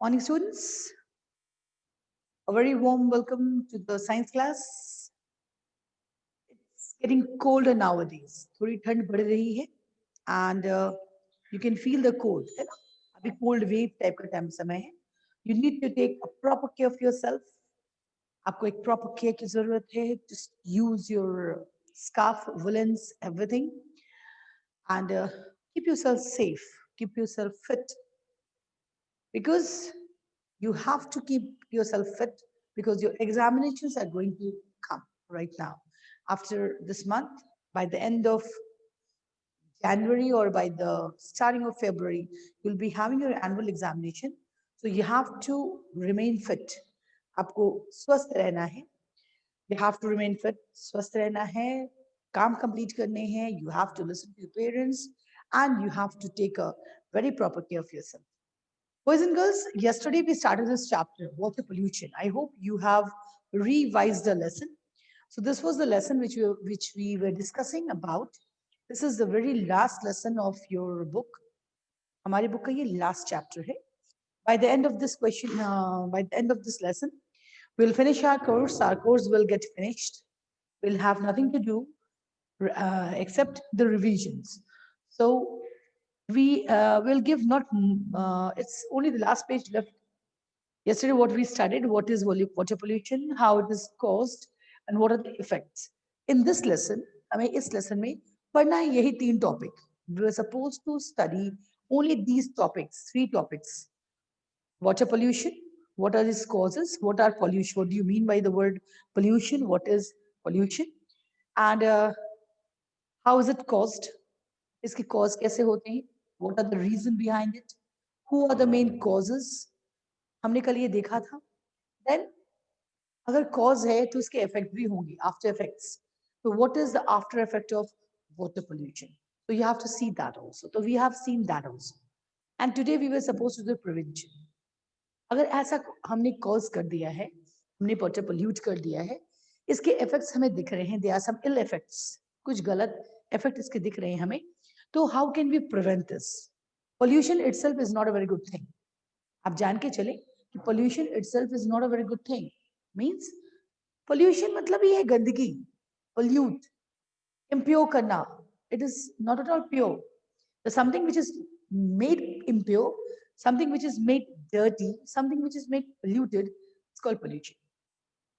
Morning, students. A very warm welcome to the science class. It's getting colder nowadays. थोड़ी ठंड बढ़ रही है and you can feel the cold. है ना? अभी cold wave type का टाइम समय है. You need to take a proper care of yourself. आपको एक proper care की जरूरत है. Just use your scarf, woolens, everything, and keep yourself safe. Keep yourself fit because you have to keep yourself fit because your examinations are going to come right now. After this month, by the end of January or by the starting of February, you'll be having your annual examination. So you have to remain fit. आपको स्वस्थ रहना है. You have to remain fit. स्वस्थ रहना है. काम complete करने हैं. You have to listen to your parents and you have to take a very proper care of yourself. Boys and girls, yesterday we started this chapter, water pollution. I hope you have revised the lesson. So this was the lesson which we were discussing about. This is the very last lesson of your book. हमारी book का ये last chapter है. By the end of this by the end of this lesson, we'll finish our course. Our course will get finished. We'll have nothing to do except the revisions. So we will give not, it's only the last page left. Yesterday, what we studied, what is water pollution, how it is caused, and what are the effects. In this lesson, हमें इस lesson में पढ़ना है यही तीन topic. We were supposed to study only these topics, three topics. Water pollution, what are its causes, what are pollution, what do you mean by the word pollution, what is pollution, and how is it caused, इसके cause कैसे होते हैं, what are the reason behind it, who are the main causes, हमने कल ये देखा था. Then अगर cause है तो इसके effect भी होंगे, after effects. So what is the after effect of water pollution? So you have to see that also. So we have seen that also. And today we were supposed to do prevention. अगर ऐसा हमने cause कर दिया है, हमने water pollute कर दिया है, इसके effects हमें दिख रहे हैं, there are some ill effects, कुछ गलत effect इसके दिख रहे हैं हमें, तो how can we prevent this? Pollution itself is not a very good thing. आप जान के चले कि pollution itself is not a very good thing. Means pollution मतलब ही है गंदगी, pollute, impure करना. It is not at all pure. There's something which is made impure, something which is made dirty, something which is made polluted, it's called pollution.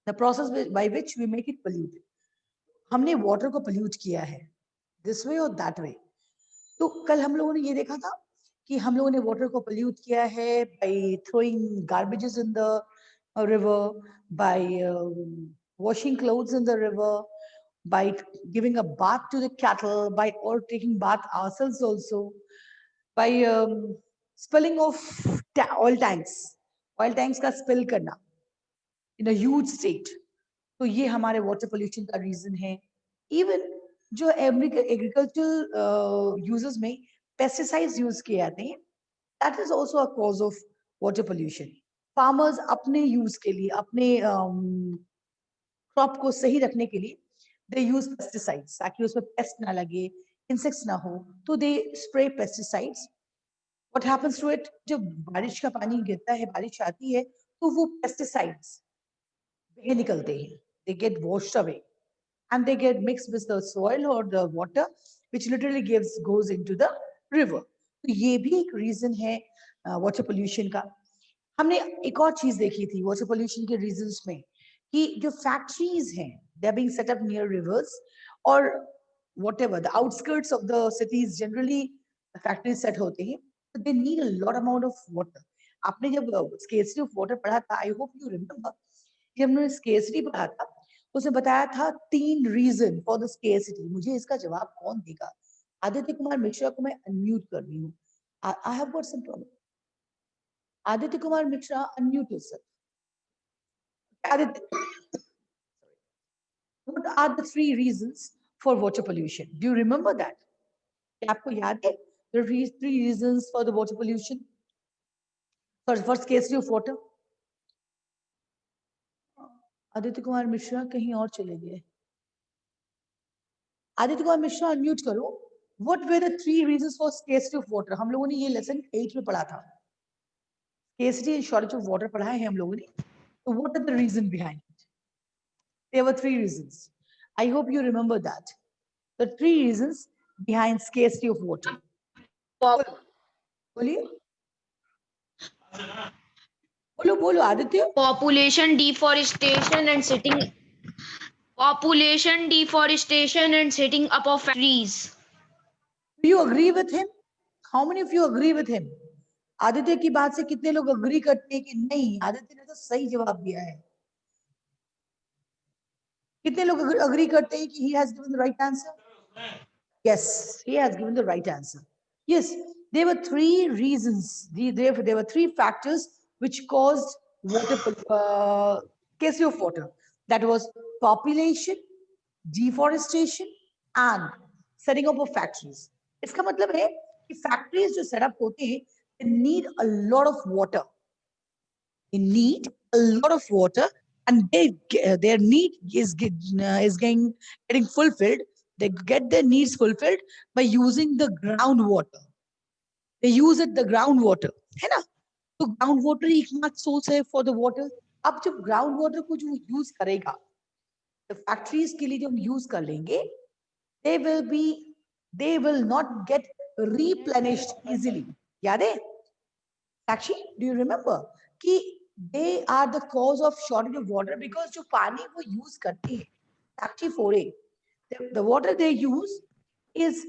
The process by which we make it polluted. हमने water को pollute किया है, this way or that way. तो कल हम लोगों ने ये देखा था कि हम लोगों ने water को pollute किया है by throwing garbages in the river, by washing clothes in the river, by giving a bath to the cattle, by or taking bath ourselves also, by spilling of oil tanks का spill करना in a huge state. तो ये हमारे water pollution का reason है. Even जो agricultural uses में pesticides use किए जाते हैं, that is also a cause of water pollution. Farmers अपने use के लिए, अपने crop को सही रखने के लिए they use pesticides ताकि उसमें pest ना लगे, insects ना हो, तो they spray pesticides. What happens to it? जब बारिश का पानी गिरता है, बारिश आती है, तो वो pesticides बहे निकलते हैं. They get washed away and they get mixed with the soil or the water, which literally goes into the river. तो ये भी एक reason है water pollution का. हमने एक और चीज देखी थी water pollution के reasons में कि जो factories हैं, they are being set up near rivers or whatever the outskirts of the cities generally factories set होते हैं, so they need a lot amount of water. आपने जब scarcity of water पढ़ा था, I hope you remember, जब हमने scarcity पढ़ा था, उसने बताया था 3 रीजन फॉर द स्केर्सिटी. मुझे इसका जवाब कौन देगा? आदित्य कुमार मिश्रा को मैं अनम्यूट कर रही हूँ. I have got some problem. Aditya Kumar Mishra, unmute yourself. Aditya, what are the 3 reasons for water pollution? Do you remember that? क्या आपको याद है the 3 reasons for the water pollution? For scarcity of water? Aditya Kumar Mishra कहीं और चले गए. आदित्य कुमार मिश्रा अनम्यूट करो. What were the 3 reasons for scarcity of water? हम लोगों ने ये lesson 8 में पढ़ा था. scarcity and shortage of water पढ़ा है हम लोगों ने. So what are the reason behind it? There were 3 reasons. I hope you remember that. The 3 reasons behind scarcity of water. बोलिए. बोलो Aditya. Population deforestation and setting up of trees. Do you agree with him? How many of you agree with him? Aditya की बात से कितने लोग agree करते हैं कि नहीं, आदित्य ने तो सही जवाब दिया है. कितने लोग अग्री करते हैं कि he has given the right answer? Yes, he has given the right answer. Yes, there were 3 reasons. There were 3 factors which caused scarcity of water. That was population, deforestation, and setting up of factories. इसका मतलब है कि factories जो set up होते हैं, they need a lot of water. They need a lot of water, and their need is getting fulfilled. They get their needs fulfilled by using the groundwater. They use it the groundwater, है ना? तो groundwater ही एकमात्र source है for the water. अब जब groundwater को जो use करेगा, the factories के लिए जब use कर लेंगे, they will not get replenished easily. याद है? Actually, do you remember कि they are the cause of shortage of water because जो पानी वो use करते हैं, actually for it, the water they use is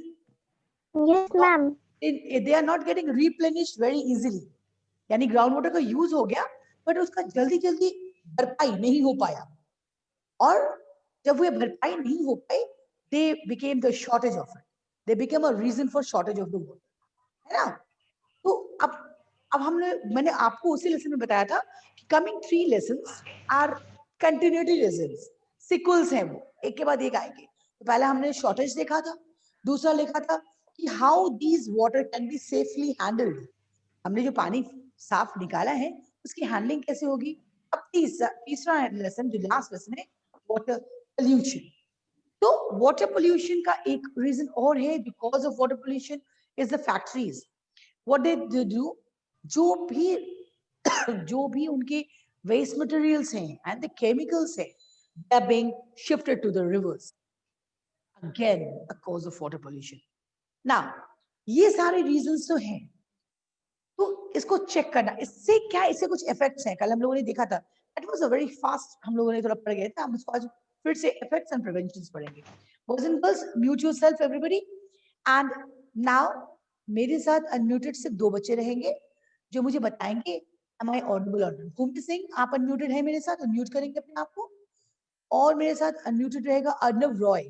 Yes, ma'am. they are not getting replenished very easily. यानी ground water का use हो गया बट उसका जल्दी जल्दी भरपाई नहीं हो पाया, और जब वो भरपाई नहीं हो पाई, they became the shortage of it. They became a reason for shortage of the water, है ना? तो अब हमने मैंने आपको उसी लेसन में बताया था कि coming 3 lessons are continuity lessons, sequels हैं, वो एक के बाद एक आएंगे. तो पहले हमने शॉर्टेज देखा था, दूसरा लिखा था कि how these water can be safely handled. हमने जो पानी साफ निकाला है उसकी हैंडलिंग कैसे होगी. अब तीसरा लेसन जो लास्ट लेसन है, वाटर पोल्यूशन. तो वाटर पोल्यूशन का एक रीजन और है, because of water pollution is the factories. What they do, जो भी उनके वेस्ट मटेरियल्स हैं and the chemicals हैं, they are being shifted to the rivers. Again, a cause of water pollution. Now, ये सारे reasons तो हैं, तो इसको चेक करना, इससे क्या, इससे कुछ इफेक्ट्स हैं. कल हम लोगों ने देखा था, it was a very fast, हम लोगों ने थोड़ा पढ़ गए थे, हम इसको आज फिर से इफेक्ट्स एंड प्रिवेंशंस पढ़ेंगे. Boys and girls, mute yourself everybody. And now मेरे साथ अनम्यूटेड सिर्फ 2 बच्चे रहेंगे जो मुझे बताएंगे am I audible or not. भूमि सिंह, आप अनम्यूटेड है मेरे साथ, अनम्यूट करेंगे अपने आप को. और मेरे साथ अनम्यूटेड रहेगा Arnav Roy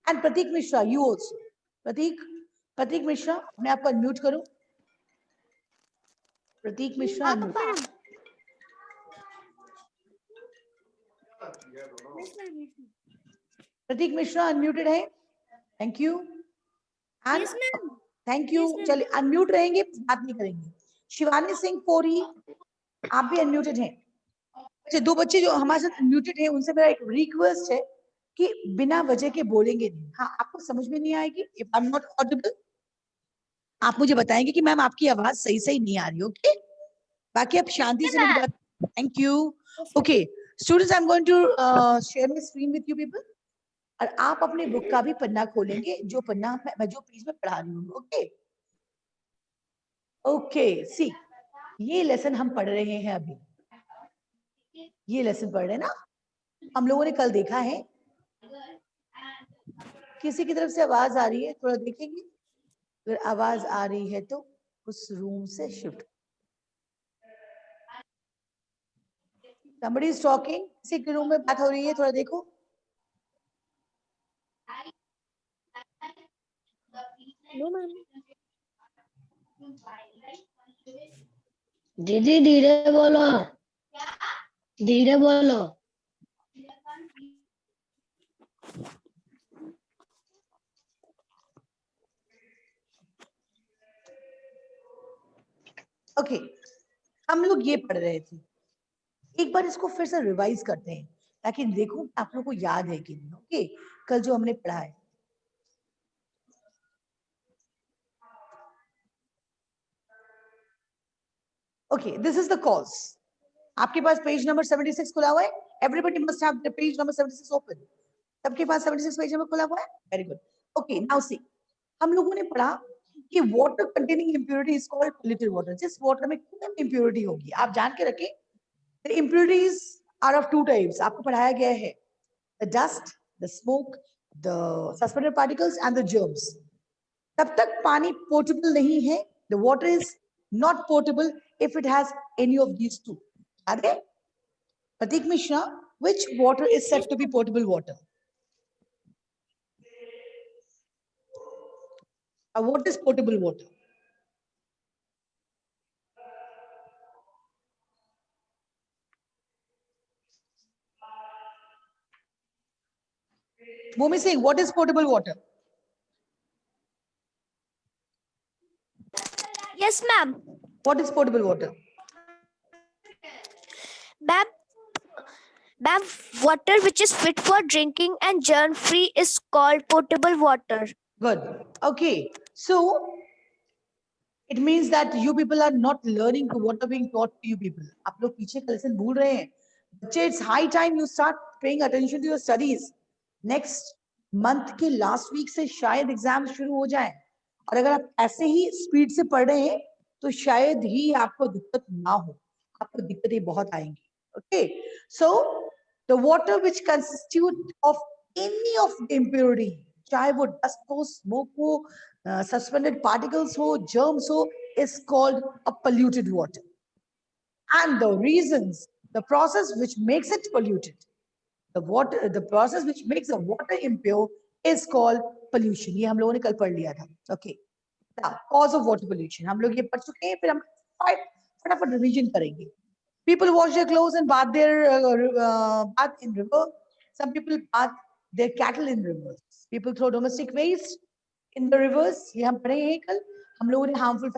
and Pratik Mishra. You also. Pratik Mishra, अपने आप को अनम्यूट करो. प्रतीक मिश्रा अनम्यूट. प्रतीक मिश्रा अनम्यूटेड है. Thank you. Yes, ma'am. Thank you. चलिए अनम्यूट रहेंगे, बात नहीं करेंगे. शिवानी सिंह पोरी, आप भी अनम्यूटेड हैं. अच्छा, 2 बच्चे जो हमारे साथ अनम्यूटेड हैं, उनसे मेरा एक रिक्वेस्ट है कि बिना वजह के बोलेंगे नहीं. हाँ, आपको समझ में नहीं आएगी, if I am not Audible आप मुझे बताएंगे कि मैम आपकी आवाज सही सही नहीं आ रही. ओके, बाकी आप शांति से मेरी बात. Thank you. Okay students, I am going to share my screen with you people, और आप अपने बुक का भी पन्ना खोलेंगे, जो पन्ना मैं जो पेज में पढ़ा रही हूँ. Okay okay. सी, ये लेसन हम पढ़ रहे हैं अभी, ये लेसन पढ़ रहे हैं ना हम लोगों ने. कल देखा है, किसी की तरफ से आवाज आ रही है, थोड़ा देखेंगे. अगर आवाज आ रही है तो उस रूम से शिफ्ट. somebody is talking, किसी के रूम में बात हो रही है, थोड़ा देखो. No, ma'am. दीदी धीरे बोलो, धीरे बोलो. ओके, हम लोग ये पढ़ रहे थे, एक बार इसको फिर से रिवाइज करते हैं ताकि देखो आप लोगों को याद है कि नहीं. ओके, कल जो हमने पढ़ा है. Okay, this is the cause. आपके पास पेज नंबर 76 खुला हुआ है. Everybody must have the page number 76 open. सबके पास 76 पेज नंबर खुला हुआ है. Very good. Okay, now see. हम लोगों ने पढ़ा कि water containing impurity is called polluted water. जिस water में कोई impurity होगी, आप जान के रखें. The impurities are of two types. आपको पढ़ाया गया है. The dust, the smoke, the suspended particles and the germs. तब तक पानी potable नहीं है. The water is not potable if it has any of these two. याद है? Pratik Mishra, which water is said to be potable water? What is potable water? Bhumi Singh, what is potable water? Yes, ma'am. What is potable water? Ma'am, water which is fit for drinking and germ-free is called potable water. Good. Okay. So it means that you people are not learning to what are being taught to you people. आप लोग पीछे का lesson भूल रहे हैं. बच्चे, it's high time you start paying attention to your studies. Next month के last week से शायद exam शुरू हो जाए. और अगर आप ऐसे ही speed से पढ़ रहे हैं तो शायद ही आपको दिक्कत ना हो. आपको दिक्कतें बहुत आएंगी. Okay. So the water which constitute of any of the impurity, चाहे वो dust हो, smoke हो, suspended particles ho, germs ho, is called a polluted water. And the reasons, the process which makes it polluted, the process which makes the water impure is called pollution. ये हम लोगों ने कल पढ़ लिया था. Okay. Now, cause of water pollution. हम लोग ये पढ़ चुके हैं. फिर हम फटाफट revision करेंगे. People wash their clothes and bath in river. Some people bath their cattle in rivers. People throw domestic waste in the rivers. ये हम पढ़े हैं कल. हम लोगों ने harmful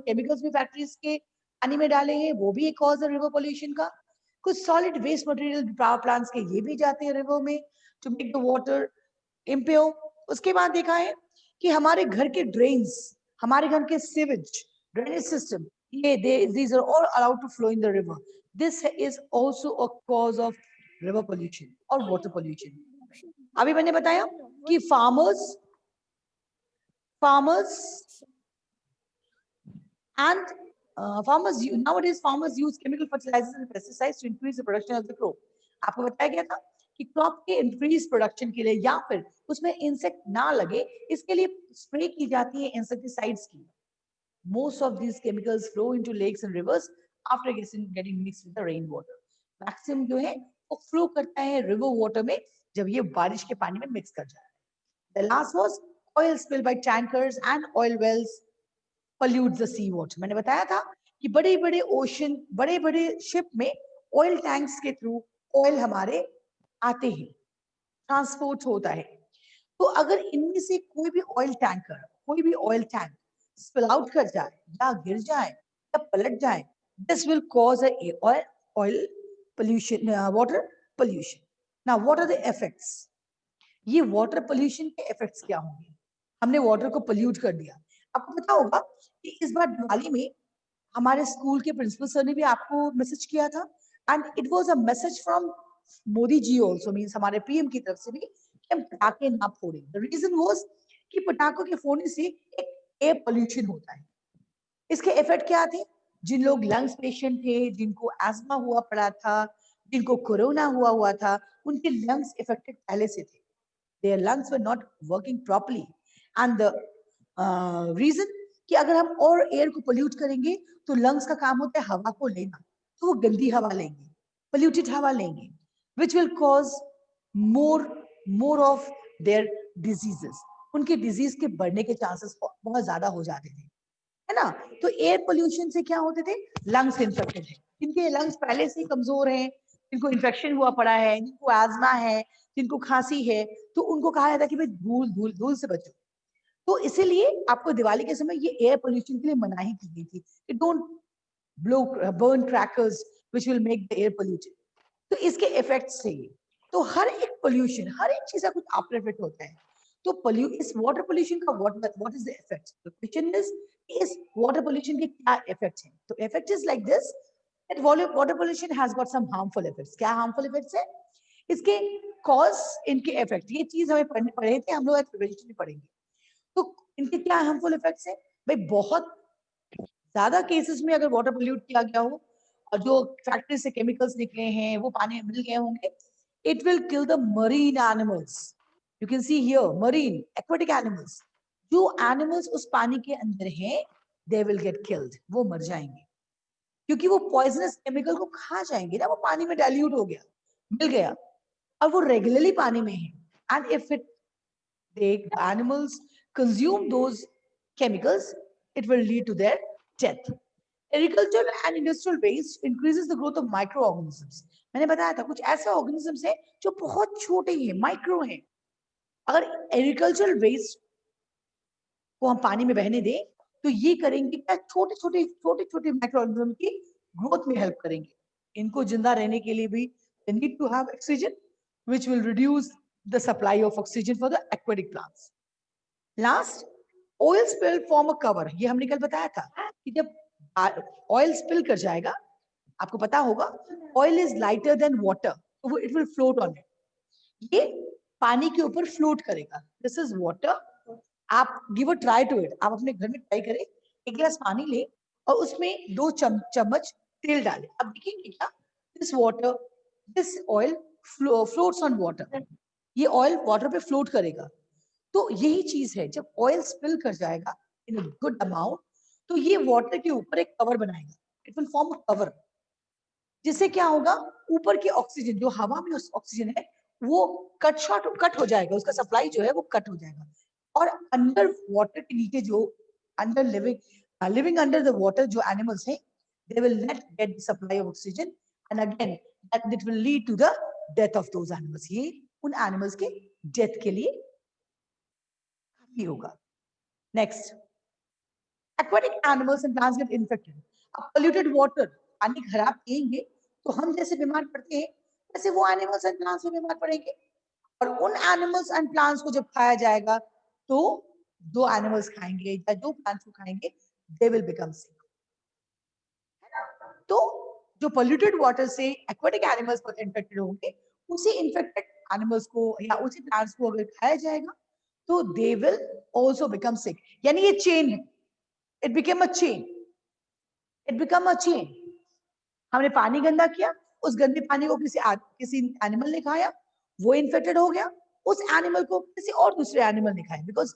chemicals भी factories के पानी में डाले हैं. वो भी एक cause है river pollution का. कुछ solid waste material power plants के ये भी जाते हैं river में to make the water impure. उसके बाद देखा है कि हमारे घर के drains, हमारे घर के sewage, drainage system, these are all allowed to flow in the river. This is also a cause of river pollution or water pollution. अभी मैंने बताया कि farmers and nowadays farmers use chemical fertilizers and pesticides to increase the production of the crop. आपको बताया गया था कि crop के इंक्रीज प्रोडक्शन के लिए या फिर उसमें इंसेक्ट ना लगे इसके लिए स्प्रे की जाती है इंसेक्टिसाइड्स की. Most of these chemicals flow into lakes and rivers after getting mixed with the rain water. Maximum जो है वो flow करता है river water में जब ये बारिश के पानी में mix कर जाए. The last was oil spill by tankers and oil wells pollutes the sea water. मैंने बताया था कि बड़े-बड़े ocean, बड़े-बड़े ship में oil tanks के through oil हमारे आते हैं, transport होता है. तो अगर इनमें से कोई भी oil tanker, कोई भी oil tank spill out कर जाए या गिर जाए या पलट जाए, this will cause a oil pollution, water pollution. Now what are the effects? ये water pollution के effects क्या होंगे? हमने water को pollute कर दिया. आपको पता होगा कि इस बार दिवाली में हमारे स्कूल के प्रिंसिपल सर ने भी आपको मैसेज किया था and it was a message from Modi ji also, means हमारे पीएम की तरफ से भी कि हम पटाखे ना फोड़ें. The reason was कि पटाखों के फोड़ने से एक एयर पोल्यूशन होता है. इसके इफेक्ट क्या थे? जिन लोग लंग्स पेशेंट थे, जिनको एस्मा हुआ पड़ा था, जिनको कोरोना हुआ था, उनके लंग्स इफेक्टेड पहले से थे. Their lungs were not working properly and the reason कि अगर हम और एयर को पोल्यूट करेंगे तो लंग्स का काम होता है हवा को लेना, तो वो गंदी हवा लेंगे, polluted हवा लेंगे, which will cause more of their diseases. उनके डिजीज के बढ़ने के चांसेस बहुत ज्यादा हो जाते थे, है ना. तो एयर पोल्यूशन से क्या होते थे? लंग्स इन्फेक्टेड है, जिनके लंग्स पहले से ही कमजोर हैं, जिनको इन्फेक्शन हुआ पड़ा है, जिनको एस्मा है, जिनको खांसी है, तो उनको कहा जाता है कि भाई धूल से बचो. तो इसीलिए आपको दिवाली के समय ये एयर पोल्यूशन के लिए मनाही की गई थी कि don't burn crackers which will make the air polluted. तो इसके इफेक्ट्स थे. तो हर एक पोल्यूशन, हर एक चीज का कुछ आफ्टर इफेक्ट होता है. तो इस वाटर पोल्यूशन का what is the effect? The question is इस वाटर पोल्यूशन के क्या इफेक्ट्स हैं? तो effect is like this, that water pollution has got some harmful effects. क्या harmful effects है? इसके cause, इनके effect, ये चीज हमें पढ़े थे हम लोग, आज प्रिवेंशन में पढ़ेंगे. तो इनके क्या harmful effects है? भाई बहुत ज्यादा केसेस में अगर वाटर पोल्यूट किया गया हो और जो फैक्ट्री से केमिकल्स निकले हैं वो पानी में मिल गए होंगे, it will kill the marine animals. You can see here marine aquatic animals. जो animals उस पानी के अंदर हैं, they will get killed. वो मर जाएंगे क्योंकि वो पॉइजनस केमिकल को खा जाएंगे ना, वो पानी में डाइल्यूट हो गया, मिल गया, और वो रेगुलरली पानी में है. And if it the animals consume those chemicals, it will lead to their death. Agricultural and industrial waste increases the growth of microorganisms. मैंने बताया था कुछ ऐसे organisms हैं जो बहुत छोटे हैं, माइक्रो हैं. अगर एग्रीकल्चरल वेस्ट को हम पानी में बहने दें तो ये करेंगे क्या, छोटे छोटे माइक्रो ऑर्गेनिज्म की ग्रोथ में हेल्प करेंगे. इनको जिंदा रहने के लिए भी they need to have oxygen which will reduce the supply of oxygen for the aquatic plants. Last, oil spill form a cover. ये हमने कल बताया था कि जब ऑयल स्पिल कर जाएगा, आपको पता होगा oil is lighter than water, तो वो it will float on it. ये पानी के ऊपर फ्लोट करेगा. This is water. आप give a try to it. आप अपने घर में ट्राई करें, एक गिलास पानी ले और उसमें 2 चम्मच तेल डालें. अब देखेंगे क्या, this water, this oil floats on water. ये ऑयल वाटर पे फ्लोट करेगा. तो यही चीज है, जब ऑयल स्पिल कर जाएगा इन अ गुड अमाउंट, तो ये वाटर के ऊपर एक कवर बनाएगा. It will form a cover, जिससे क्या होगा, ऊपर की ऑक्सीजन, जो हवा में ऑक्सीजन है, वो कट हो जाएगा, उसका सप्लाई जो है वो कट हो जाएगा. और अंडर वाटर के नीचे जो under living under the water जो एनिमल्स हैं, they will not get the supply of oxygen, and again that it will lead to the death of those animals. ये उन एनिमल्स के डेथ के लिए काफी होगा. Next, aquatic animals and plants get infected. अब polluted water, पानी खराब पिएंगे तो हम जैसे बीमार पड़ते हैं, वैसे वो एनिमल्स एंड प्लांट्स भी बीमार पड़ेंगे. और उन एनिमल्स एंड प्लांट्स को जब खाया जाएगा तो जो एनिमल्स खाएंगे या जो प्लांट्स को खाएंगे, दे विल बिकम सिक. तो जो पोल्यूटेड वाटर से एक्वाटिक एनिमल्स को इन्फेक्टेड होंगे, उसी इन्फेक्टेड एनिमल्स को या उसी प्लांट्स को अगर खाया जाएगा तो दे विल आल्सो बिकम सिक. यानी ये चेन है. It become a chain. हमने पानी गंदा किया, उस गंदे पानी को किसी एनिमल ने खाया, वो इन्फेक्टेड हो गया, उस एनिमल को किसी और दूसरे एनिमल ने खाया. Because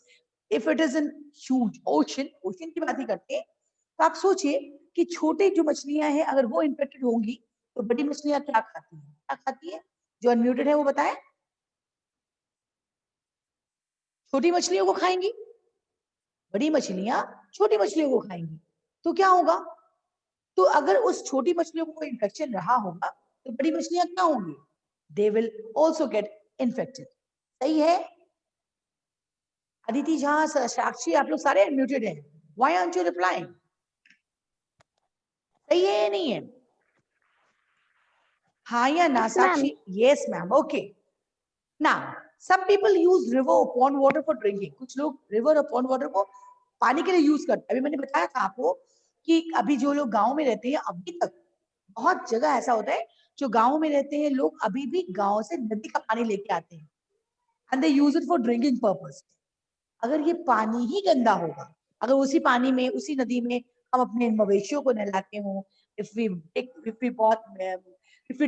if it is in huge ocean की बात ही करते हैं, तो आप सोचिए कि छोटे जो मछलियां हैं अगर वो इन्फेक्टेड होंगी तो बड़ी मछलियां क्या खाती है? जो अनम्यूटेड है वो बताएं. छोटी मछलियों को खाएंगी, बड़ी मछलियां छोटी मछलियों को खाएंगी. तो क्या होगा, तो अगर उस छोटी मछलियों को कोई इन्फेक्शन रहा होगा तो बड़ी मछलियां क्या होंगी? They will also get infected. सही है? अदिति झा, साक्षी, आप लोग सारे अनम्यूटेड हैं. Why aren't you replying? सही है या नहीं है? हाँ या ना Sakshi? Yes ma'am. Okay. Now some people use river or pond water for drinking. कुछ लोग रिवर और पॉन्ड वाटर को पानी के लिए यूज करते हैं. अभी मैंने बताया था आपको कि अभी जो लोग गांव में रहते हैं, अभी तक बहुत जगह ऐसा होता है, जो गांव में रहते हैं लोग अभी भी गांव से नदी का पानी लेके आते हैं and they use it for drinking purpose. अगर ये पानी ही गंदा होगा, अगर उसी पानी में, उसी नदी में हम अपने मवेशियों को नहलाते हो, if we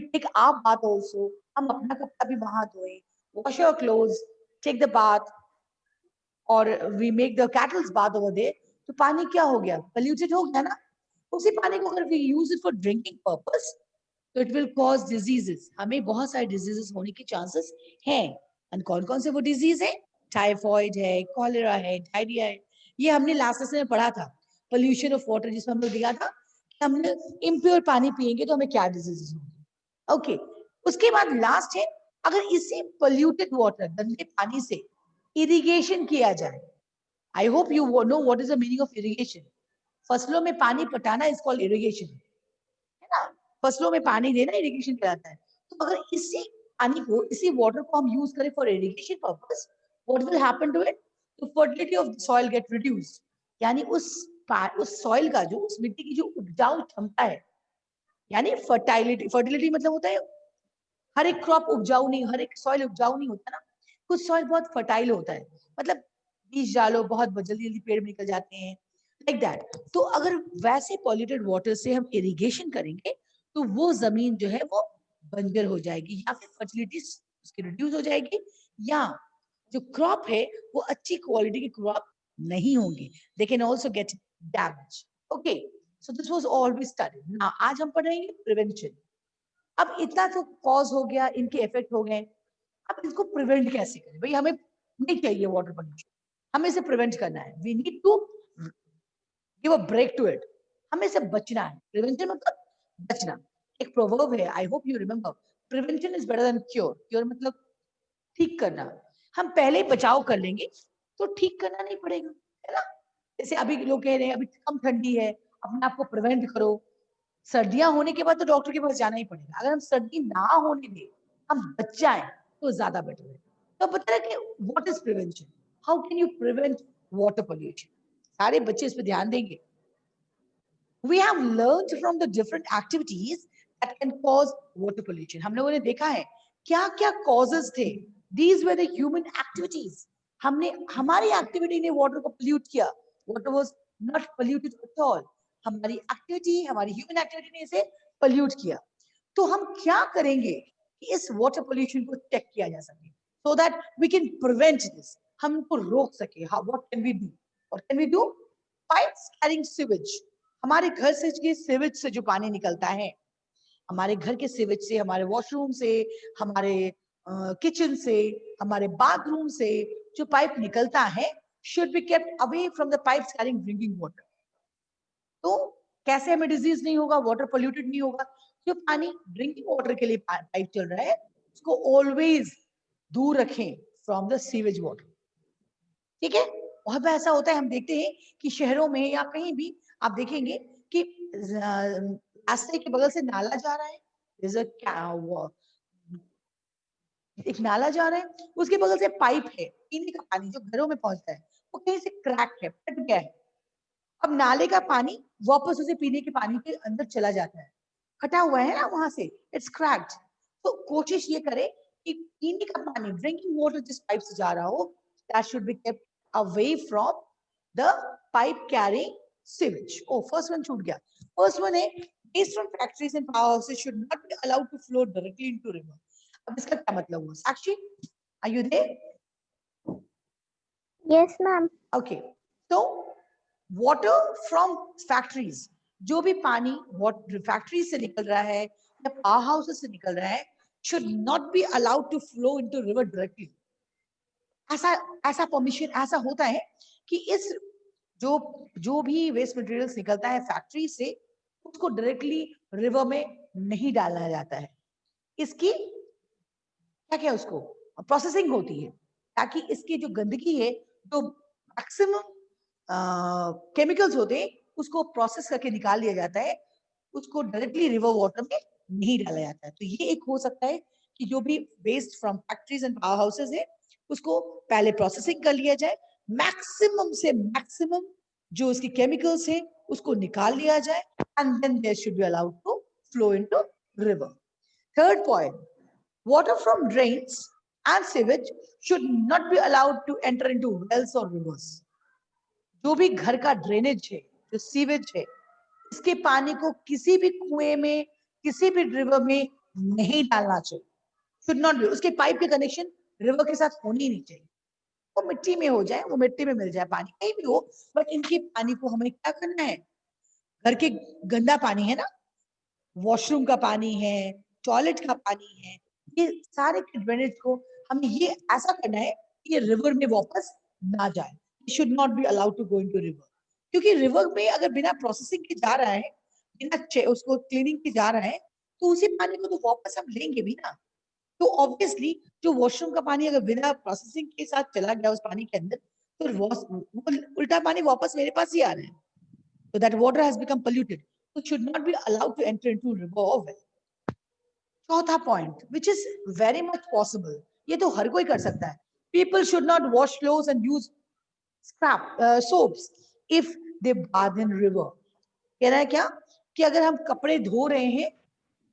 take our bath also, हम अपना कपड़ा भी वहां धोए, wash your clothes, take the bath, or we make the cattle's bath over there, तो पानी क्या हो गया? Polluted हो गया ना. उसी पानी को अगर we use it for drinking purpose, तो it will cause diseases. हमें बहुत सारे diseases होने के chances हैं. और कौन-कौन से वो disease है? टाइफॉइड है, कॉलेरा है, डायरिया है. ये हमने लास्ट लेसन में पढ़ा था, pollution of water, जिसमें हमने दिया था कि हमने impure पानी पिएंगे तो हमें क्या diseases होंगे. ओके. उसके बाद लास्ट है, अगर इसी polluted water, गंदे पानी से इरिगेशन किया जाए. I hope you know what is the meaning of irrigation. फसलों में पानी पटाना इज कॉल्ड इरिगेशन, है ना. फसलों में पानी देना इरिगेशन कहलाता है. तो अगर इसी पानी को, इसी वाटर को हम यूज करें for irrigation purpose, what will happen to it? The fertility of the soil get reduced. यानी उस उस सॉइल का, जो उस मिट्टी की जो उपजाऊ क्षमता है, यानी फर्टिलिटी, फर्टिलिटी मतलब होता है हर एक क्रॉप उपजाऊ नहीं, हर एक सॉइल उपजाऊ नहीं होता ना, कुछ सॉइल बहुत फर्टाइल होता है, मतलब बीज डालो बहुत जल्दी जल्दी पेड़ निकल जाते हैं, लाइक दैट। तो अगर वैसे पॉल्यूटेड वाटर से हम इरिगेशन करेंगे तो वो जमीन जो है वो बंजर हो जाएगी, या फिर फर्टिलिटी उसकी रिड्यूस हो जाएगी, या जो क्रॉप है वो अच्छी क्वालिटी की क्रॉप नहीं होंगी, they can also get damage. Okay, so this was all we studied. Now आज हम पढ़ेंगे प्रिवेंशन। अब इतना तो कॉज हो गया, इनके इफेक्ट हो गए, अब इसको प्रिवेंट कैसे करें? भाई हमें नहीं चाहिए वाटर पोल्यूशन, हमें इसे प्रिवेंट करना है, we need to give a break to it, हमें इसे बचना है। प्रिवेंशन मतलब बचना। एक प्रोवर्ब है, I hope you remember, prevention is better than cure. Cure मतलब ठीक करना, हम पहले ही बचाव कर लेंगे तो ठीक करना नहीं पड़ेगा, है ना। जैसे अभी लोग कह रहे हैं अभी कम ठंडी है, अपने आप को प्रिवेंट करो, सर्दियां होने के बाद तो डॉक्टर के पास जाना ही पड़ेगा। अगर हम सर्दी ना होने दें, हम बच जाएं तो ज्यादा बेटर है। तो बता रहे कि what is prevention, how can you prevent water pollution, सारे बच्चे इस पर ध्यान देंगे। We have learned from the different activities that can cause water pollution. हम लोगों ने देखा है क्या क्या causes थे, these were the human activities. हमने, हमारी एक्टिविटी ने वाटर को पोल्यूट किया, water was not polluted at all, हमारी एक्टिविटी, हमारी ह्यूमन एक्टिविटी ने इसे पोल्यूट किया। तो हम क्या करेंगे कि इस वाटर पोल्यूशन को चेक किया जा सके, so that we can prevent this, हम इनको रोक सके। what can we do? What can we do? Pipes carrying sewage, हमारे घर से के सीवेज से जो पानी निकलता है, हमारे घर के सीवेज से, हमारे वॉशरूम से, हमारे किचन से, हमारे बाथरूम से जो पाइप निकलता है, should be kept away from the pipes carrying drinking water. तो कैसे हमें डिजीज नहीं होगा, वाटर पोल्यूटेड नहीं होगा? जो पानी ड्रिंकिंग वाटर के लिए पाइप चल रहा है उसको ऑलवेज दूर रखें फ्रॉम द सीवेज वाटर, ठीक है। बहुत बार ऐसा होता है, हम देखते हैं कि शहरों में या कहीं भी आप देखेंगे कि रास्ते के बगल से नाला जा रहा है, एक नाला जा रहा है, उसके बगल से पाइप है, पीने का पानी जो घरों में पहुंचता है वो कहीं से क्रैक है, फट गया है। अब नाले का पानी वापस उसे पीने के पानी के अंदर चला जाता है, फटा हुआ है ना वहां से, इट्स क्रैक्ड। तो कोशिश ये करें कि पीने का पानी, ड्रिंकिंग वाटर जिस पाइप से जा रहा हो, that should be kept away from the pipe carrying sewage. Oh, first one छूट गया। First one है waste from factories and power houses should not be allowed to flow directly into river. अब इसका क्या मतलब हुआ? साक्षी, are you there? Yes, ma'am. Okay, so water from factories, जो भी पानी फैक्ट्री से निकल रहा है या पावर हाउसेस से निकल रहा है, should not be allowed to flow into river directly. ऐसा परमिशन ऐसा होता है कि इस जो भी वेस्ट मटेरियल्स निकलता है फैक्ट्री से, उसको डायरेक्टली रिवर में नहीं डाला जाता है। इसकी क्या उसको प्रोसेसिंग होती है, ताकि इसकी जो गंदगी है, जो मैक्सिमम केमिकल्स होते हैं, उसको प्रोसेस करके निकाल लिया जाता है, उसको डायरेक्टली रिवर वाटर में नहीं डाला जाता है। तो ये एक हो सकता है कि जो भी waste from factories and power houses है उसको पहले प्रोसेसिंग कर लिया जाए, मैक्सिमम से मैक्सिमम जो उसकी केमिकल्स है उसको निकाल लिया जाए, and then there should be allowed to flow into river. Third point, water from drains and sewage should not be allowed to enter into wells or rivers. जो भी घर का ड्रेनेज है, जो सीवेज है, इसके पानी को किसी भी कुएं में, किसी भी रिवर में नहीं डालना चाहिए, should not be। उसके पाइप के कनेक्शन रिवर के साथ होनी नहीं चाहिए, वो मिट्टी में हो जाए, वो मिट्टी में मिल जाए, पानी कहीं भी हो, बट इनके पानी को हमें क्या करना है, घर के गंदा पानी है ना, वॉशरूम का पानी है, टॉयलेट का पानी है, ये सारे ड्रेनेज को हमें ये ऐसा करना है कि ये रिवर में वापस ना जाए, should not be allowed to go into river. क्योंकि रिवर में अगर बिना प्रोसेसिंग के जा रहा है, बिना उसको क्लीनिंग के जा रहा है, तो उसी पानी को तो वापस हम लेंगे भी ना। तो ऑब्वियसली जो वॉशरूम का पानी अगर बिना प्रोसेसिंग के साथ चला गया उस पानी के अंदर, तो उल्टा पानी वापस मेरे पास ही आ रहा है, so that water has become polluted, so should not be allowed to enter into river or well. चौथा point, which is very much possible, ये तो हर कोई कर सकता है, people should not wash clothes and use scrap soaps if they bathe in river. कह रहा है क्या कि अगर हम कपड़े धो रहे हैं,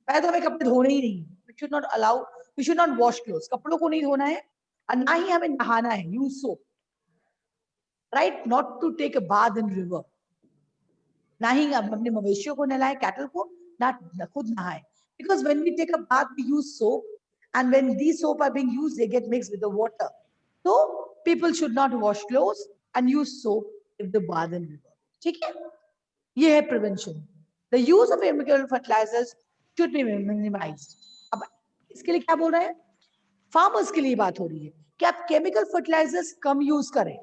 पहले तो हमें कपड़े धोने ही नहीं, we should not allow, we should not wash clothes, कपड़ों को नहीं धोना है और ना ही हमें नहाना है, use soap, right? Not to take a bath in river. ना ही हम अपने मवेशियों को नहलाएं, कैटल को, ना खुद नहाएं, because when we take a bath we use soap, and when these soap are being used they get mixed with the water. So people should not wash clothes and use soap if they bath in river. ठीक है, ये है prevention. The use of chemical fertilizers should be minimized. अब इसके लिए क्या बोल रहे हैं, फार्मर्स के लिए बात हो रही है कि आप केमिकल फर्टिलाइजर्स कम यूज करें.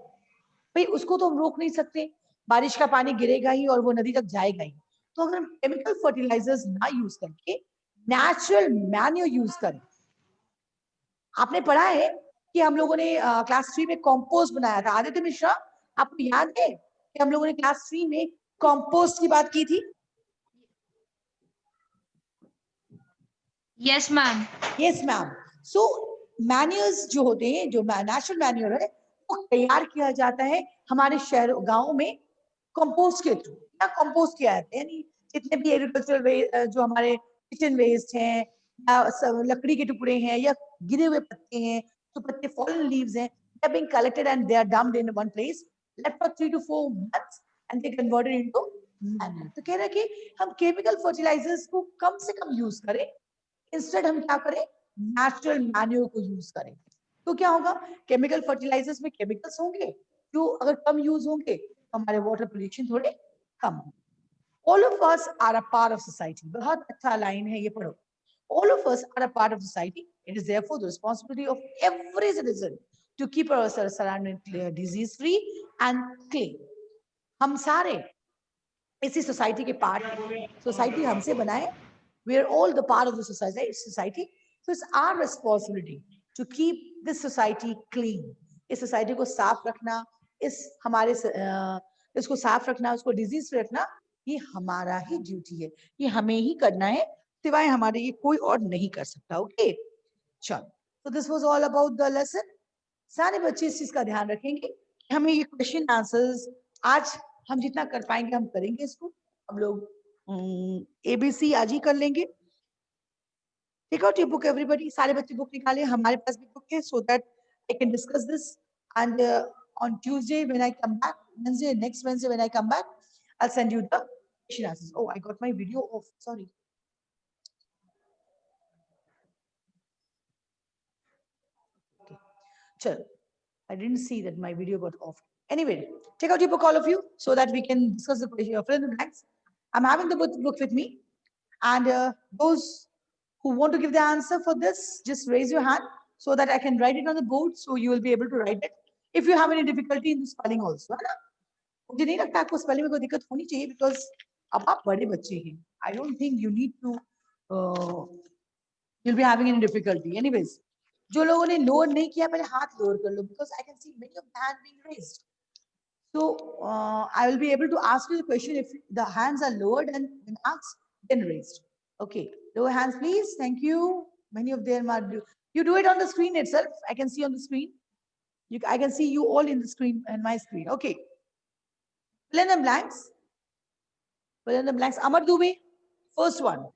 भाई उसको तो हम रोक नहीं सकते, बारिश का पानी गिरेगा ही और वो नदी तक जाएगा ही. तो अगर हम केमिकल फर्टिलाइजर्स ना यूज करके नेचुरल मैन्योर यूज करें. आपने पढ़ा है कि हम लोगों ने क्लास 3 में कंपोस्ट बनाया था. आदित्य मिश्रा, आपको याद है कि हम लोगों ने क्लास 3 में कंपोस्ट की बात की थी? Yes, ma'am. Yes ma'am. So manures जो होते हैं, जो नेचुरल मैन्योर है, वो तैयार किया जाता है हमारे शहरों गांव में कंपोस्ट के थ्रू. क्या कंपोस्ट किया जाता है, यानी जितने भी एग्रीकल्चरल वेस्ट, जो हमारे किचन वेस्ट हैं या लकड़ी के टुकड़े हैं या गिरे हुए पत्ते हैं, जो पत्ते फॉलन लीव्स हैं, they are being collected and they are dumped in one place, left for 3 to 4 months and they converted into manure. तो कह रहा है कि हम केमिकल फर्टिलाइजर्स को कम से कम यूज करें, इंस्टेड हम क्या करें, नेचुरल मैन्योर को यूज करें. तो क्या होगा, केमिकल फर्टिलाइजर्स में केमिकल्स होंगे जो अगर कम यूज होंगे तो हमारे वाटर पोल्यूशन थोड़े कम होंगे. All of us are a part of society. बहुत अच्छा लाइन है ये, पढ़ो. All of us are a part of society. It is therefore the responsibility of every citizen to keep ourselves surrounded disease free and clean. हम सारे इसी society के part हैं. सोसाइटी हमसे बनाए. We are all the part of the society. So it's our responsibility to keep this society clean. इस society को साफ रखना, इस हमारे इसको साफ रखना, उसको डिजीज फ्री रखना, ये हमारा ही ड्यूटी है. ये हमें ही करना है, सिवाय हमारे ये कोई और नहीं कर सकता. ओके, चलो. So this was all about the lesson. सारे बच्चे इस चीज का ध्यान रखेंगे. हमें ये क्वेश्चन आंसर्स आज हम जितना कर पाएंगे हम करेंगे. इसको हम लोग ABC आज ही कर लेंगे. Take out your book everybody. सारे बच्चे बुक निकाले, हमारे पास भी बुक है, so that I can discuss this. And on Tuesday when I come back, next Wednesday when I come back, I'll send you the question answers. Oh, I got my video off. Sorry. Okay. Chalo. I didn't see that my video got off. Anyway, take out your book, all of you, so that we can discuss the question. Fill in the blanks. I'm having the book with me, and those who want to give the answer for this, just raise your hand so that I can write it on the board, so you will be able to write it. If you have any difficulty in the spelling also, है ना? मुझे नहीं लगता आपको spelling में कोई दिक्कत होनी चाहिए, because अब आप बड़े बच्चे हैं. I don't think you need to. You'll be having any difficulty. Anyways, जो लोगों ने लोअर नहीं किया पहले हाथ लोअर कर लो, because I can see many of the hands being raised. So I will be able to ask you the question if the hands are lowered and when asked, then raised. Okay, lower hands, please. Thank you. Many of them are. You do it on the screen itself. I can see on the screen. I can see you all in the screen and my screen. Okay. Fill in the blanks. Fill in the blanks. Amar Dubey, first one.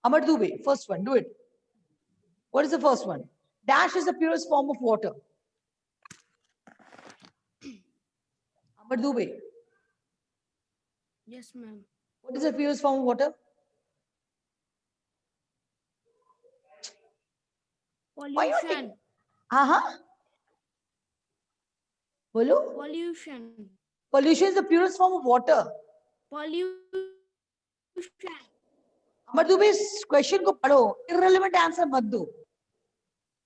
Amar Dubey, first one. Do it. What is the first one? Dash is the purest form of water. Amar Dubey. Yes, ma'am. What is the purest form of water? Pollution. Bolo? Pollution. Pollution is the purest form of water. Pollution. Amar Dubey, इस question को पढ़ो. Irrelevant answer मत दो.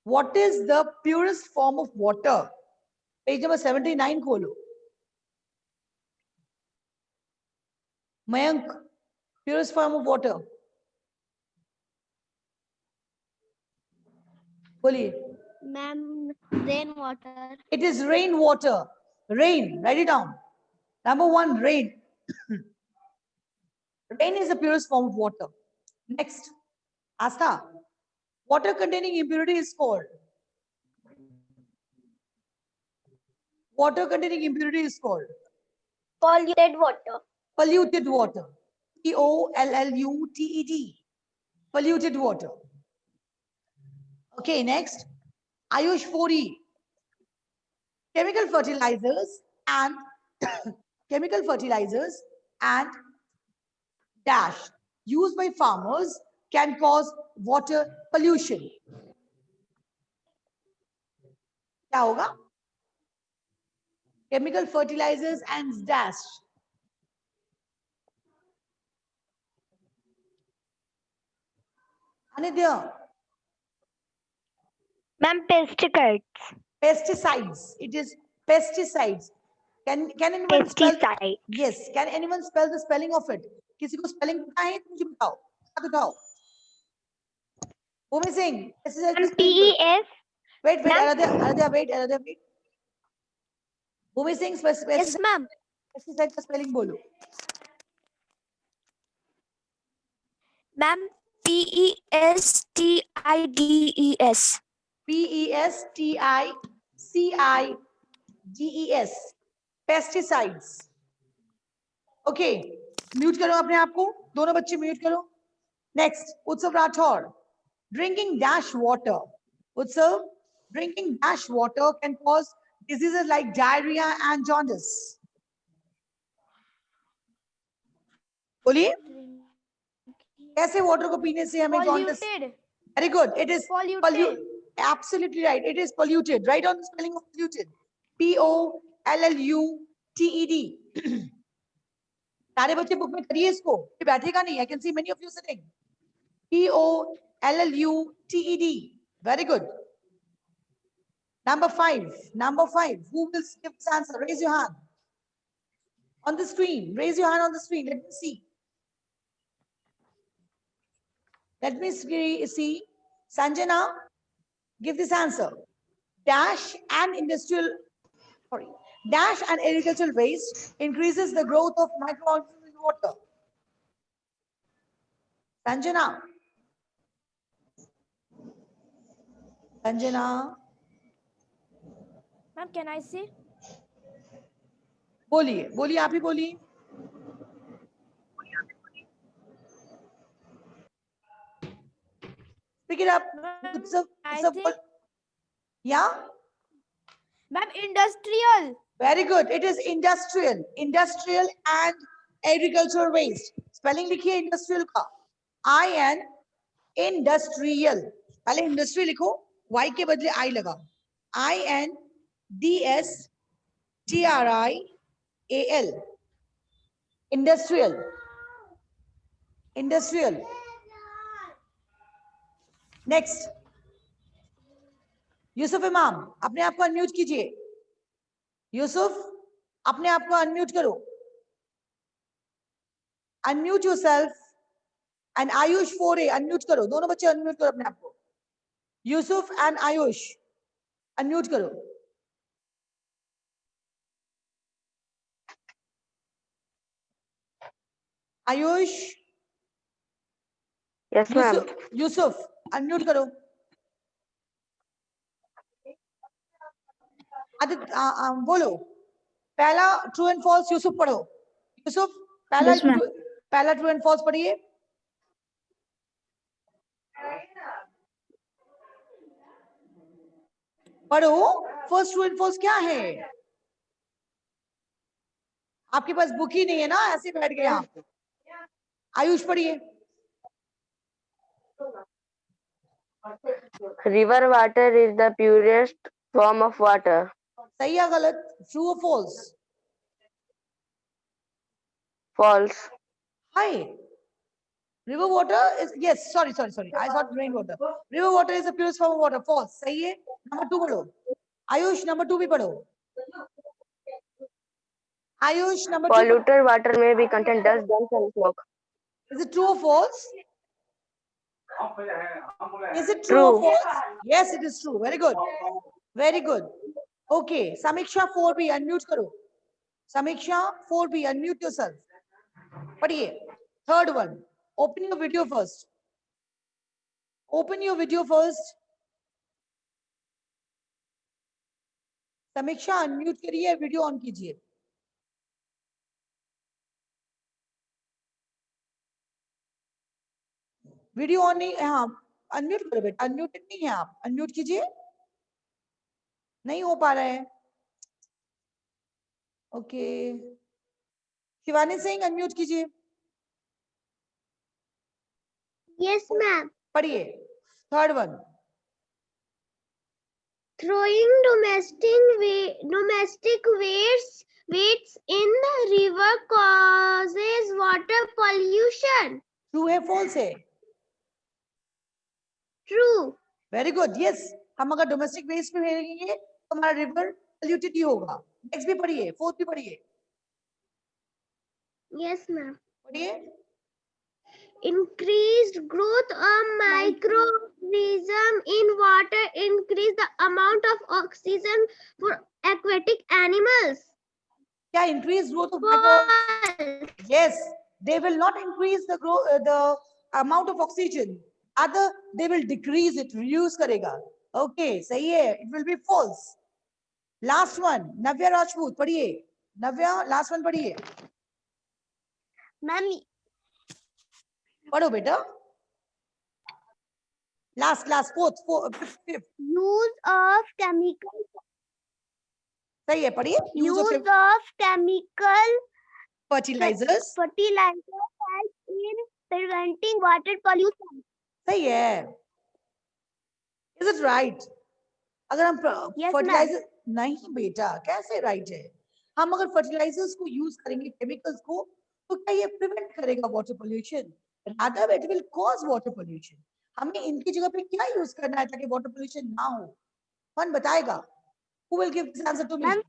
What is the purest form of water? Page number 79 खोलो. Mayank, purest form of water. बोलिए. Ma'am, rainwater. It is rainwater. Rain, write it down. Number one, rain. Rain is the purest form of water. Next, Asta. Water containing impurity is called. Water containing impurity is called. Polluted water. Polluted water. Polluted. Polluted water. Okay, next. Ayush 4E. Chemical fertilizers and chemical fertilizers and dash used by farmers can cause water pollution. क्या होगा? Chemical fertilizers and dash. Anidya, Ma'am, pesticides. pesticides. It is pesticides. Can anyone spell? Pesticide. Yes. Can anyone spell the spelling of it? किसी को spelling पता है? मुझे बताओ. हाथ उठाओ. Bhumi Singh. Pesticide का spelling बोलो. PES. Wait, Ma'am? Aradhya, wait. Bhumi Singh, Yes, pesticide ma'am. का spelling बोलो. Ma'am, PESTIDES. PESTICIDES. Pesticides. Okay. Mute करो अपने आप को. दोनों बच्चे mute करो. Next, Utsav Rathore. Drinking dash water. Utsav, drinking dash water can cause diseases like diarrhea and jaundice. बोलिए. कैसे water को पीने से हमें jaundice? Polluted. Very good. It is Polluted. Absolutely right. It is polluted. Write down the spelling of polluted. POLLUTED. सारे बच्चे book में करिए इसको. ये बैठेगा नहीं. I can see many of you sitting. POLLUTED. Very good. Number 5. Number 5. Who will give this answer? Raise your hand. On the screen. Raise your hand on the screen. Let me see. Let me see. Sanjana, give this answer. Dash and agricultural waste increases the growth of microorganisms in water. Sanjana. Ma'am, can I say? बोलिए आप ही बोलिए. Pick it up. I think, Yeah. ma'am, industrial. Very good. It is industrial and agricultural waste. Spelling लिखिए industrial का. IN industrial. पहले industry लिखो. Y के बदले I लगा. INDSTRIAL. Industrial. Next. यूसुफ इमाम, अपने आप को अनम्यूट कीजिए. यूसुफ, अपने आप को अनम्यूट करो. Unmute yourself. And Ayush 4A, unmute करो. दोनों बच्चे unmute करो अपने आप को. यूसुफ and Ayush, unmute करो. Ayush. Yes, ma'am. Yusuf, unmute करो. बोलो. पहला ट्रू एंड फॉल्स यूसुफ पढ़ो. यूसुफ, पहला ट्रू एंड फॉल्स पढ़िए. पढ़ो. फर्स्ट ट्रू एंड फॉल्स क्या है? आपके पास बुक ही नहीं है ना, ऐसे बैठ गए आप. आयुष पढ़िए. River water is the purest form of water. सही या गलत? ट्रू और false? False. Hi. River water is, yes, sorry. I thought rainwater. River water is the purest form of water. False. सही है. Number 2 पढ़ो. आयुष number 2 भी पढ़ो. Ayush, number 2. Polluted water may be contain dust, germs, and smoke. Is it true or false? Is it true or false? Yes, it is true. Very good. Very good. Okay. Samiksha 4B, unmute karo. Samiksha 4B, unmute yourself. Padhiye. Third one. Open your video first. Open your video first. Samiksha, unmute kariye, video on kijiye. Video on नहीं, हाँ unmute करो बेटा, unmuted नहीं है आप, unmute कीजिए, नहीं हो पा रहा है। ओके, शिवानी सिंह अनम्यूट कीजिए। Yes, ma'am. पढ़िए third one. Throwing domestic weights in the river causes water pollution. True है फॉल्स है? True. Very good, yes. हम अगर डोमेस्टिक वेस्ट में फेंकेंगे तो हमारा रिवर पोल्यूटेड ही होगा। नेक्स्ट भी पढ़िए, फोर्थ भी पढ़िए, Yes, ma'am. पढ़िए। Increased growth of microorganism in water increase the amount of oxygen for aquatic animals. क्या increase growth of micro? False. Yes, they will not increase the the amount of oxygen. Other, they will decrease it, reduce करेगा। Okay, सही है, it will be false. Last one, नव्या राजपूत पढ़िए। नव्या, last one पढ़िए, Ma'am, पढ़ो बेटा। Last last fourth fifth, use of chemical सही है, पढ़िए। Use use of of chemical fertilizers, fertilizer help in preventing water pollution. सही है। Is it right? अगर हम Yes, फर्टिलाइजर, नहीं बेटा, कैसे राइट है? हम अगर फर्टिलाइजर्स को यूज करेंगे, केमिकल्स को, तो क्या ये प्रिवेंट करेगा water pollution? Rather it will cause water pollution. हमें इनकी जगह पे क्या यूज करना है ताकि वाटर पोल्यूशन ना हो? कौन बताएगा? Who will give this answer to me? Ma'am,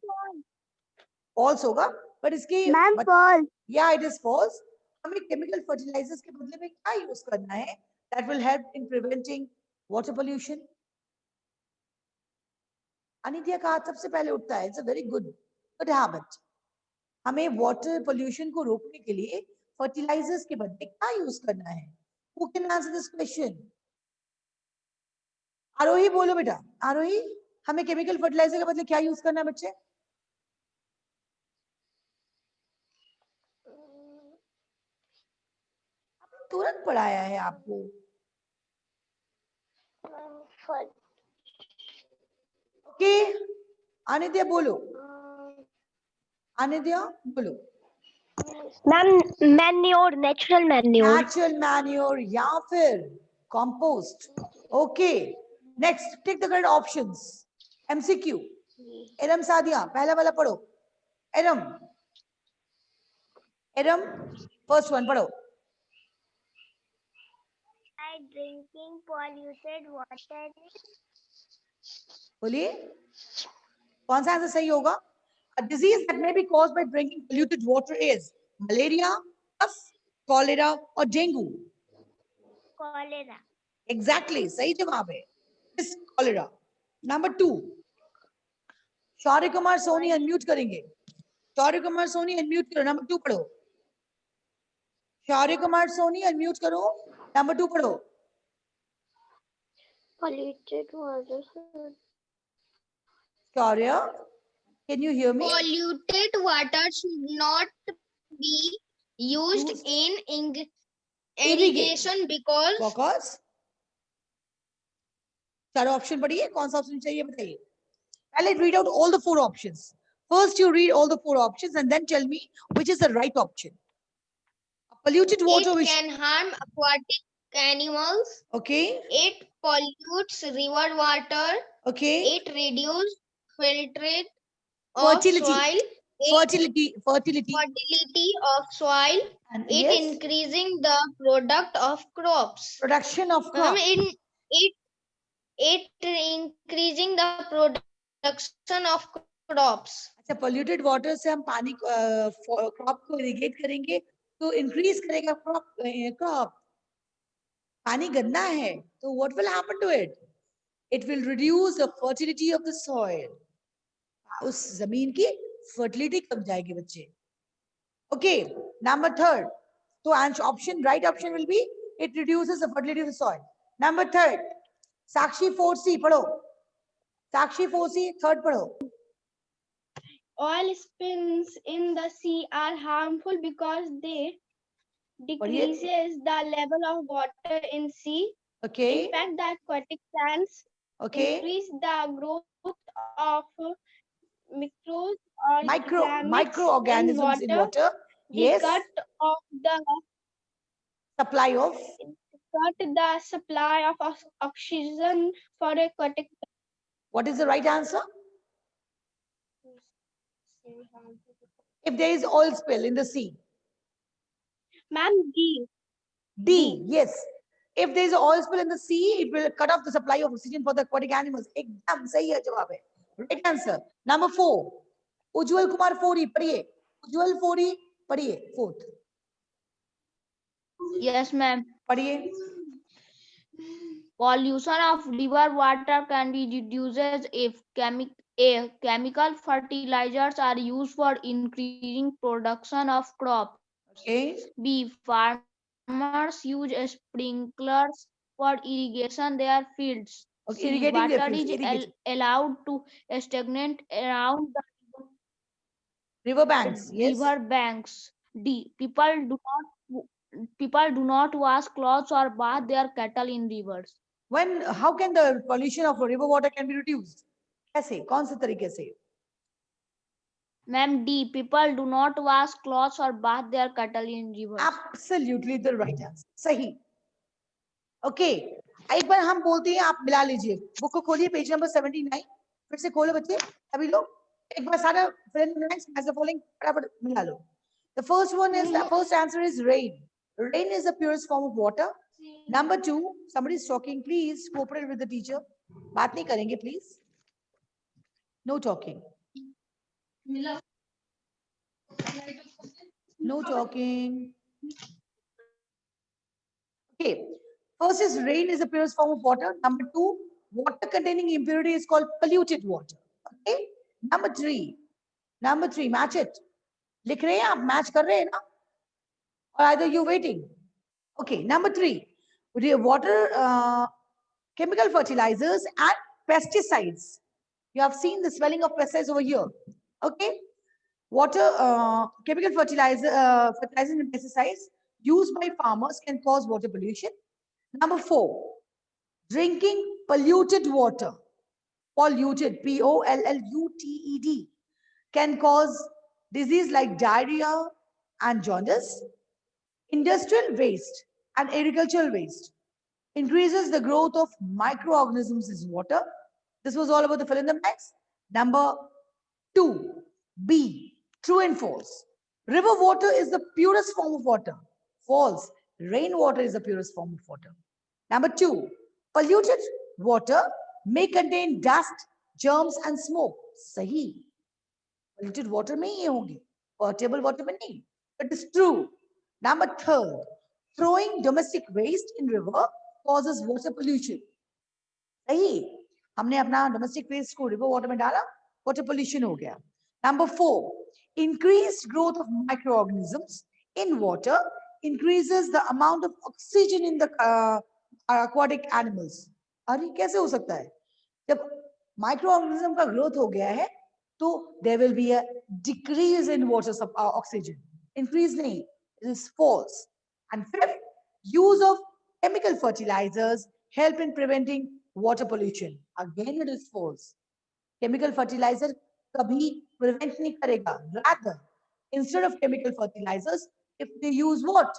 False होगा, but इसकी false. yeah, it is false. हमें केमिकल फर्टिलाइजर्स के बदले में क्या यूज करना है that will help in preventing water pollution? अनित्या का हाथ सबसे पहले उठता है, it's a very good habit. हमें वाटर पोल्यूशन को रोकने के लिए फर्टिलाइजर्स के बदले क्या यूज करना है? Who can answer this question? आरोही बोलो बेटा, आरोही, हमें केमिकल फर्टिलाइजर के बदले क्या यूज करना है बच्चे? तुरंत पढ़ाया है आपको। ओके, अनित्या बोलो, अनित्या बोलो। Ma'am, manure, natural manure. Natural manure या फिर compost. Okay, next take the correct options. MCQ, Eram Sadia पहला वाला पढ़ो। एरम, एरम फर्स्ट वन पढ़ो। By drinking polluted water. बोलिए कौन सा आंसर सही होगा? A disease that may be caused by drinking polluted water is malaria, cholera or dengue. Cholera. Exactly, सही जवाब है, is cholera. Number 2, Shaurya Kumar Soni unmute करेंगे। शौर्य कुमार सोनी अनम्यूट करो, नंबर 2 पढ़ो। शौर्य कुमार सोनी अनम्यूट करो, नंबर 2 पढ़ो। Polluted water. Shaurya, can you hear me? Polluted water should not be used Used. in irrigation because Because चारों option पढ़िए, कौन सा ऑप्शन चाहिए बताइए। पहले read out all the 4 options. First you read all the 4 options and then tell me which is the right option. Polluted water it which, can harm aquatic animals. okay, It pollutes river water. okay, It reduces filtrate of fertility, soil. fertility, Fertility of soil. and It yes, increasing the product of crops. production of crop. It increasing the production of crops. अच्छा, polluted water से हम पानी crop को irrigate करेंगे तो increase करेगा crop. पानी गंदा है तो what will happen to it? It will reduce the fertility of the soil. उस जमीन की फर्टिलिटी कम जाएगी बच्चे। ओके, नंबर 3, तो option right option will be it reduces the fertility of the soil. Number 3, Sakshi 4C पढ़ो। साक्षी 4C third पढ़ो। Oil spills in the sea are harmful because they decreases the level of water in sea. Okay, Impact the aquatic plants. okay. Increase the growth of microorganisms in Microorganisms in water. water. The Yes, of the supply of. cut the supply of oxygen for aquatic. What is the right answer? If there is oil spill in the sea. Ma'am, D. D, yes. If there is an oil spill in the sea, it will cut off the supply of oxygen for the aquatic animals. एकदम सही है जवाब है. Right answer. Number 4. Ujjwal Kumar Fori, पढ़िए. Ujjwal Fori, पढ़िए. 4th. Yes, ma'am. पढ़िए. Pollution of river water can be reduced if chemical fertilizers are used for increasing production of crops. Okay. B. Farmers use sprinklers for irrigation their fields. Okay, C. irrigating their Water fields, is irrigation. allowed to stagnate around the River banks, yes. river banks. D. People do not wash clothes or bath their cattle in rivers. When, how can the pollution of river water can be reduced? कैसे? कौन से तरीके से? Ma'am, D. People do not wash clothes or bath their cattle in rivers. Absolutely the right answer. सही. Okay. एक बार हम बोलते हैं, आप मिला लीजिए. बुक को खोलिए, पेज नंबर 79. फिर से खोलो बच्चे. अभी लोग एक बार सारा fill in the blanks as the following फटाफट मिला लो. The first one is, the first answer is rain. Rain is the purest form of water. Number 2, somebody is talking. Please cooperate with the teacher. बात नहीं करेंगे, please. No talking. No talking. Okay. First is rain is the purest form of water. Number 2, water containing impurity is called polluted water. Okay. Number 3, match it. लिख रहे हैं आप, match कर रहे हैं ना? Or either you waiting. Okay. Number 3, water, chemical fertilizers and pesticides. You have seen the spelling of pesticides over here. Okay. Water, chemical fertilizers and pesticides used by farmers can cause water pollution. Number 4, drinking polluted water, polluted, Polluted, can cause disease like diarrhea and jaundice. Industrial waste and agricultural waste increases the growth of microorganisms in water. This was all about the fill in the blanks. Number 2, B, true and false. River water is the purest form of water. False. Rainwater is the purest form of water. Number 2, polluted water may contain dust, germs and smoke. Sahi. Polluted water में ये होंगे, potable water में नहीं. It is true. Number 3, throwing domestic waste in river causes water pollution. सही. हमने अपना domestic waste को river water में डाला, water pollution हो गया. Number 4, increased growth of microorganisms in water increases the amount of oxygen in the aquatic animals. अरे कैसे हो सकता है? जब microorganism का growth हो गया है, तो there will be a decrease in water oxygen. Increase नहीं, it is false. And 5th, use of chemical fertilizers help in preventing water pollution. Again, it is false. Chemical fertilizer कभी prevent नहीं करेगा. Rather, instead of chemical fertilizers, if they use what?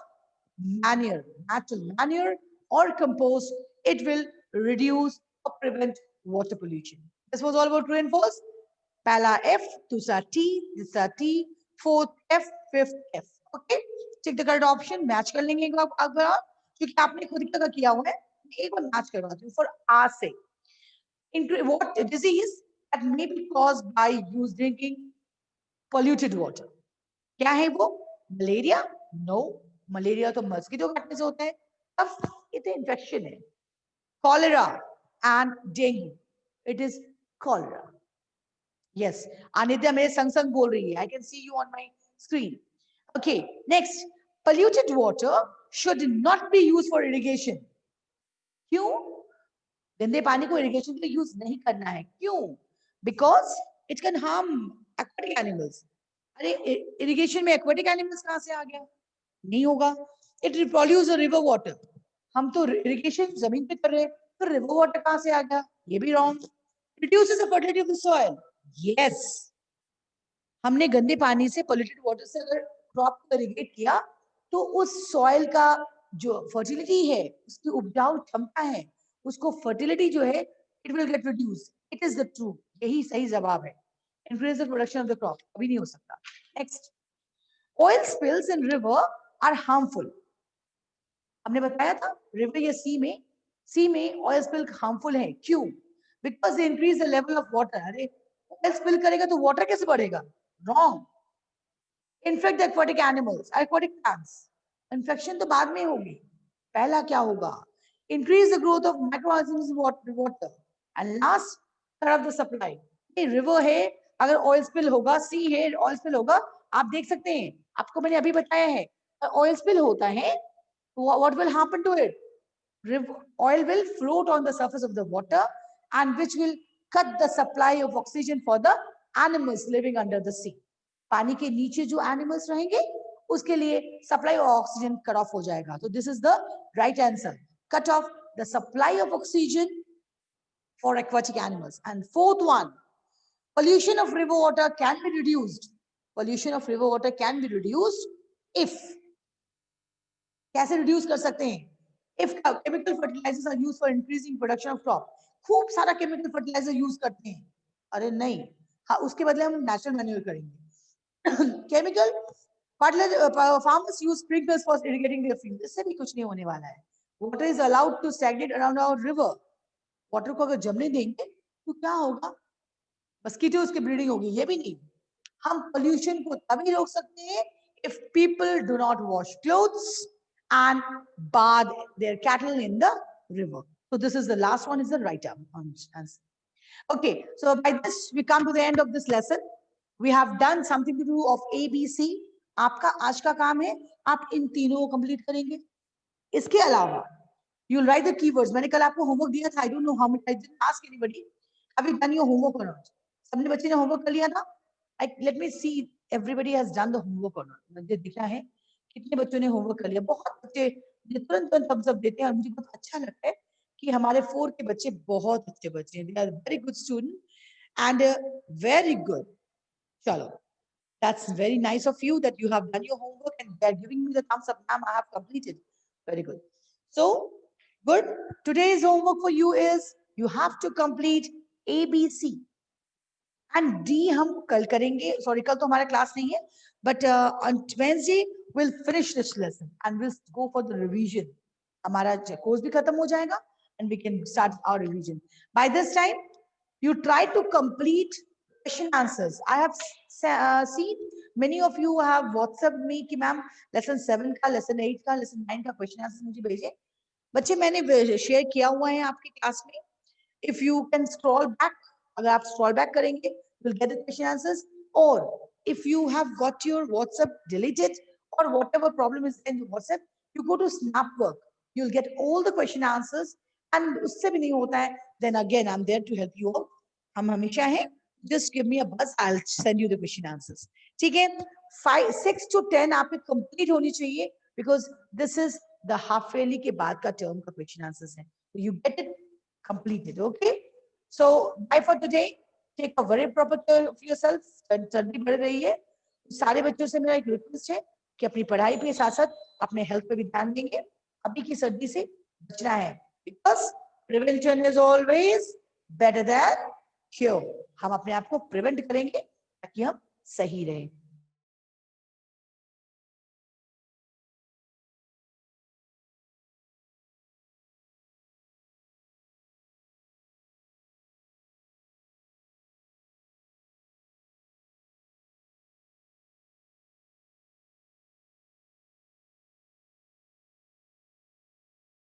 Manure, natural manure or compost, it will reduce or prevent water pollution. This was all about true and false. Pala F, दूसरा T, तीसरा T, 4th F, 5th F. Okay? Check the correct option. Match कर लेंगे एक बार, क्योंकि आपने खुद का किया हुआ है. एक बार match करवाती हूँ for our sake. What disease that may be caused by drinking polluted water? क्या है वो? Malaria? No. Malaria तो mosquito काटने से होता है. अब ये तो infection है. Cholera and dengue. It is cholera. Yes. Anitya मेरे संग संग बोल रही है. I can see you on my screen. Okay. Next. Polluted water should not be used for irrigation. क्यों? गंदे पानी को irrigation के लिए use नहीं करना है. क्यों? Because it can harm aquatic animals. अरे irrigation में aquatic animals कहाँ से आ गया? नहीं होगा. It reproduce the river water. हम तो इरिगेशन जमीन पे कर रहे हैं, तो रिवर वाटर कहाँ से आ गया? ये भी wrong. Reduces the fertility of the soil. Yes, हमने गंदे पानी से, पॉल्यूटेड वाटर से अगर क्रॉप को इरिगेट किया तो उस सॉइल का जो फर्टिलिटी है, उसकी उपजाऊ क्षमता है, उसको फर्टिलिटी जो है, it will get reduce. It is the truth, यही सही जवाब है। Increase the production of the crop, कभी नहीं हो सकता। Next, oil spills in river are harmful. हमने बताया था रिवर या सी में ऑयल स्पिल हार्मफुल है। क्यों? Because they increase the level of water. अरे ऑयल स्पिल करेगा तो वाटर कैसे बढ़ेगा? Wrong. Infect aquatic animals, aquatic plants. Infection तो बाद में होगी, पहला क्या होगा? Increase the growth of microorganisms in water and last cut off the supply. River है, अगर ऑयल स्पिल होगा, सी है, ऑयल स्पिल होगा, आप देख सकते हैं, आपको मैंने अभी बताया है, ऑयल स्पिल होता है, what will happen to it? Oil will float on the surface of the water and which will cut the supply of oxygen for the animals living under the sea. पानी के नीचे जो animals रहेंगे उसके लिए supply of oxygen cut off हो जाएगा। तो this is the right answer, cut off the supply of oxygen for aquatic animals. And fourth one, pollution of river water can be reduced. Pollution of river water can be reduced if, कैसे reduce कर सकते हैं? If chemical fertilizers are used for increasing production of crop. खूब सारा chemical fertiliser use करते हैं, अरे नहीं, हाँ, उसके बदले हम नेचुरल मैन्योर करेंगे। Chemical fertilizer, farmers use sprinklers for irrigating their field. इससे भी कुछ नहीं होने वाला है। Water is allowed to stagnate around our river. Water को अगर जमने देंगे तो क्या होगा? मस्कीटोज की ब्रीडिंग होगी, ये भी नहीं। हम पोल्यूशन को तभी रोक सकते हैं if people do not wash clothes and bathe their cattle in the river. So this is the last one, is the right answer. Okay, so by this we come to the end of this lesson. We have done something to do of ABC. आपका आज का काम है, आप इन तीनों को complete करेंगे। इसके अलावा you will write the keywords. मैंने कल आपको होमवर्क दिया था, I don't know how much, I didn't ask anybody. Have you done your homework or not? सबने बच्चे ने होमवर्क कर लिया था? Let me see everybody has done the homework or not. मुझे दिखा है कितने बच्चों ने होमवर्क कर लिया। बहुत बच्चे तुरंत थम्स अप देते हैं और मुझे बहुत अच्छा लगता है कि हमारे 4 के बच्चे बहुत अच्छे बच्चे हैं। They are very good student and very good. चलो, that's very nice of you that you have done your homework and they are giving me the thumbs up. Ma'am, I have completed. Very good. So good. Today's homework for you is you have to complete ABC and D हम कल करेंगे। Sorry, कल तो हमारा class नहीं है, but on Wednesday we'll finish this lesson and we'll go for the revision. हमारा course भी खत्म हो जाएगा and we can start our revision. By this time, you try to complete question answers. I have seen many of you have WhatsApp me कि ma'am lesson 7 का, lesson 8 का, lesson 9 का question answers मुझे भेजे। बच्चे मैंने शेयर किया हुआ है आपकी क्लास में। If you can scroll back, अगर आप scroll back करेंगे, you'll get the question answers. Or if you have got your WhatsApp deleted or whatever problem is in WhatsApp, you go to Snapwork. You'll get all the question answers. And उससे भी नहीं होता है, then again I'm there to help you all. हम हमेशा हैं, just give me a buzz, I'll send you the question answers. ठीक है? 6 to 10 आपके complete होनी चाहिए because this is the half yearly के बाद का term का question answers है. So you get it completed, okay? So bye for today. Take a very proper care of yourself. सर्दी बढ़ रही है, सारे बच्चों से मेरा एक रिक्वेस्ट है कि अपनी पढ़ाई के साथ साथ अपने हेल्थ पे भी ध्यान देंगे। अभी की सर्दी से बचना है because prevention is always better than cure. हम अपने आप को प्रिवेंट करेंगे ताकि हम सही रहें।